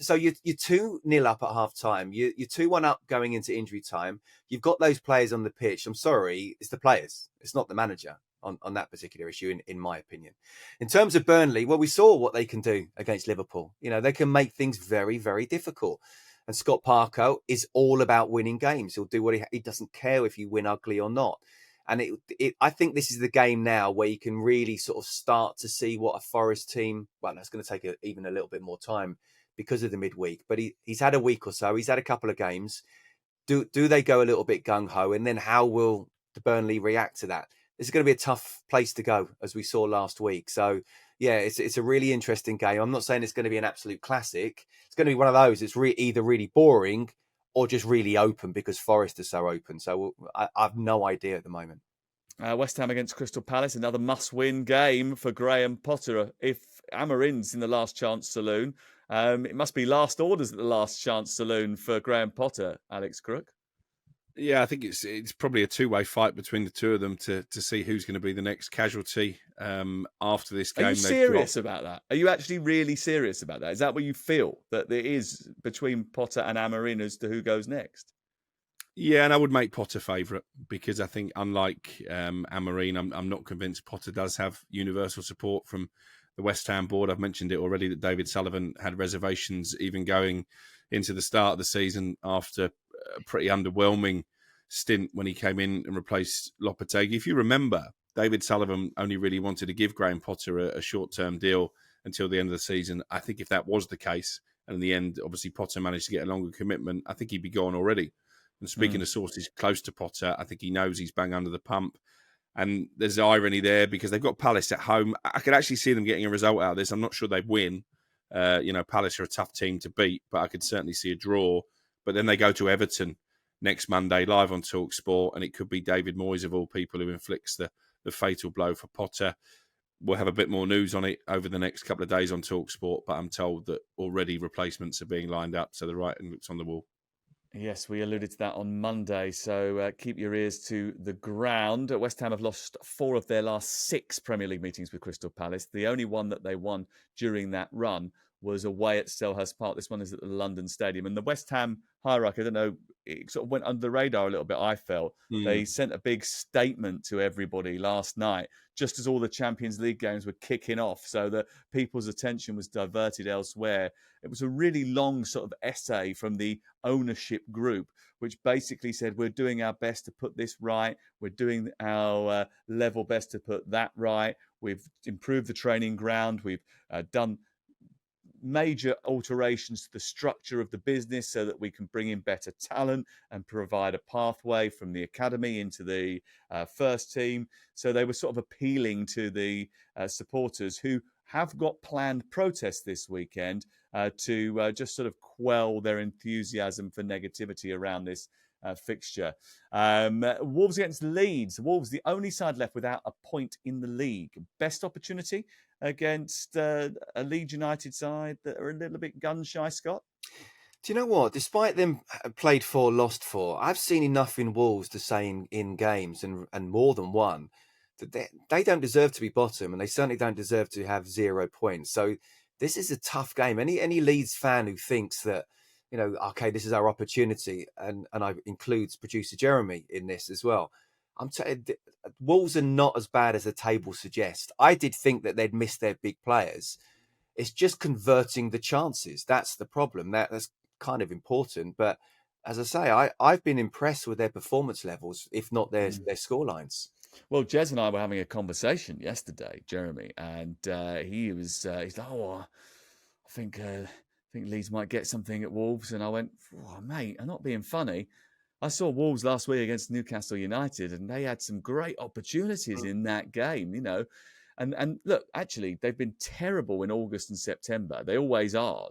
C: So you're 2-0 up at half time. You're 2-1 up going into injury time. You've got those players on the pitch. I'm sorry, it's the players. It's not the manager on that particular issue, in my opinion. In terms of Burnley, well, we saw what they can do against Liverpool. You know, they can make things very, very difficult. And Scott Parker is all about winning games. He'll do what he doesn't care if you win ugly or not. And I think this is the game now where you can really sort of start to see what a Forest team, well, that's going to take even a little bit more time because of the midweek. But he's had a week or so. He's had a couple of games. Do they go a little bit gung-ho? And then how will the Burnley react to that? This is going to be a tough place to go, as we saw last week. So, yeah, it's a really interesting game. I'm not saying it's going to be an absolute classic. It's going to be one of those. It's either really boring or just really open because Forest is so open. So I have no idea at the moment.
A: West Ham against Crystal Palace, another must-win game for Graham Potter. If Amarin's in the last chance saloon, it must be last orders at the last chance saloon for Graham Potter, Alex Crook.
B: Yeah, I think it's probably a two-way fight between the two of them to see who's going to be the next casualty after this game.
A: Are you serious about that? Are you actually really serious about that? Is that what you feel that there is between Potter and Amarin as to who goes next?
B: Yeah, and I would make Potter favourite because I think, unlike Amarin, I'm not convinced Potter does have universal support from the West Ham board. I've mentioned it already that David Sullivan had reservations even going into the start of the season after a pretty underwhelming stint when he came in and replaced Lopetegui. If you remember, David Sullivan only really wanted to give Graham Potter a short-term deal until the end of the season. I think if that was the case, and in the end, obviously Potter managed to get a longer commitment, I think he'd be gone already. And speaking of sources close to Potter, I think he knows he's bang under the pump. And there's irony there because they've got Palace at home. I could actually see them getting a result out of this. I'm not sure they'd win. Palace are a tough team to beat, but I could certainly see a draw. But then they go to Everton next Monday, live on talkSPORT, and it could be David Moyes, of all people, who inflicts the fatal blow for Potter. We'll have a bit more news on it over the next couple of days on talkSPORT, but I'm told that already replacements are being lined up, so the writing looks on the wall.
A: Yes, we alluded to that on Monday, so keep your ears to the ground. West Ham have lost 4 of their last 6 Premier League meetings with Crystal Palace. The only one that they won during that run was away at Selhurst Park. This one is at the London Stadium. And the West Ham hierarchy, I don't know, it sort of went under the radar a little bit, I felt. They sent a big statement to everybody last night, just as all the Champions League games were kicking off, so that people's attention was diverted elsewhere. It was a really long sort of essay from the ownership group, which basically said, we're doing our best to put this right. We're doing our level best to put that right. We've improved the training ground. We've done major alterations to the structure of the business so that we can bring in better talent and provide a pathway from the academy into the first team. So they were sort of appealing to the supporters who have got planned protests this weekend to just sort of quell their enthusiasm for negativity around this fixture. Wolves against Leeds. Wolves, the only side left without a point in the league. Best opportunity against a Leeds United side that are a little bit gun-shy, Scott?
C: Do you know what? Despite them played 4, lost 4, I've seen enough in Wolves to say in games and more than one that they don't deserve to be bottom, and they certainly don't deserve to have 0 points. So this is a tough game. Any Leeds fan who thinks that, okay, this is our opportunity, and I includes producer Jeremy in this as well. Wolves are not as bad as the table suggests. I did think that they'd missed their big players. It's just converting the chances. That's the problem. That's kind of important. But as I say, I've been impressed with their performance levels, if not their scorelines.
A: Well, Jez and I were having a conversation yesterday, Jeremy, and he's like, I think Leeds might get something at Wolves. And I went, mate, I'm not being funny. I saw Wolves last week against Newcastle United, and they had some great opportunities in that game, And look, actually, they've been terrible in August and September. They always are.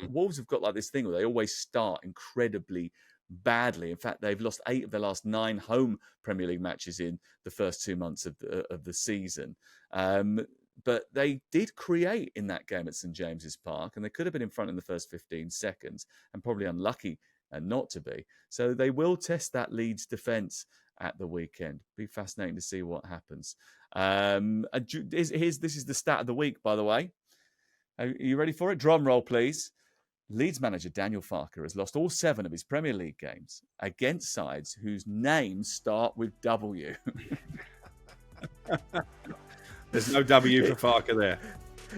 A: Wolves have got like this thing where they always start incredibly badly. In fact, they've lost 8 of their last 9 home Premier League matches in the first 2 months of the season. But they did create in that game at St James's Park, and they could have been in front in the first 15 seconds and probably unlucky not to be. So they will test that Leeds defence at the weekend. Be fascinating to see what happens. This is the stat of the week, by the way. Are you ready for it? Drum roll, please. Leeds manager Daniel Farke has lost all 7 of his Premier League games against sides whose names start with W.
B: There's no W for Farke there.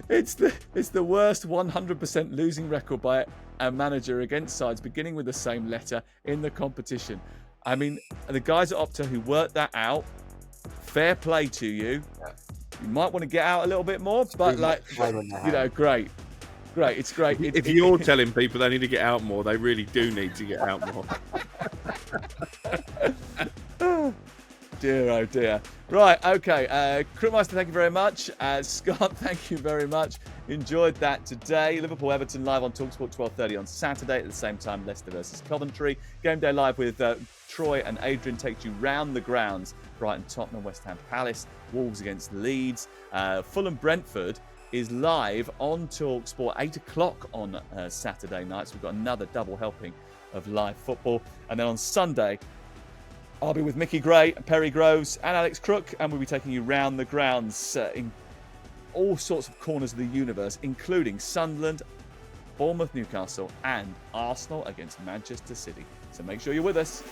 A: It's the worst 100% losing record by a manager against sides beginning with the same letter in the competition. I mean, the guys at Opta who worked that out, fair play to you. You might want to get out a little bit more, but great. It's great.
B: If you're telling people they need to get out more, they really do need to get out more.
A: Dear, oh dear. Right, okay. Crookmeister, thank you very much. Scott, thank you very much. Enjoyed that today. Liverpool Everton live on talkSPORT 12:30 on Saturday. At the same time, Leicester versus Coventry. Game day live with Troy and Adrian takes you round the grounds. Brighton, Tottenham, West Ham Palace, Wolves against Leeds. Fulham Brentford is live on talkSPORT 8 o'clock on Saturday nights. We've got another double helping of live football. And then on Sunday, I'll be with Mickey Gray, Perry Groves and Alex Crook, and we'll be taking you round the grounds in all sorts of corners of the universe, including Sunderland, Bournemouth, Newcastle and Arsenal against Manchester City. So make sure you're with us.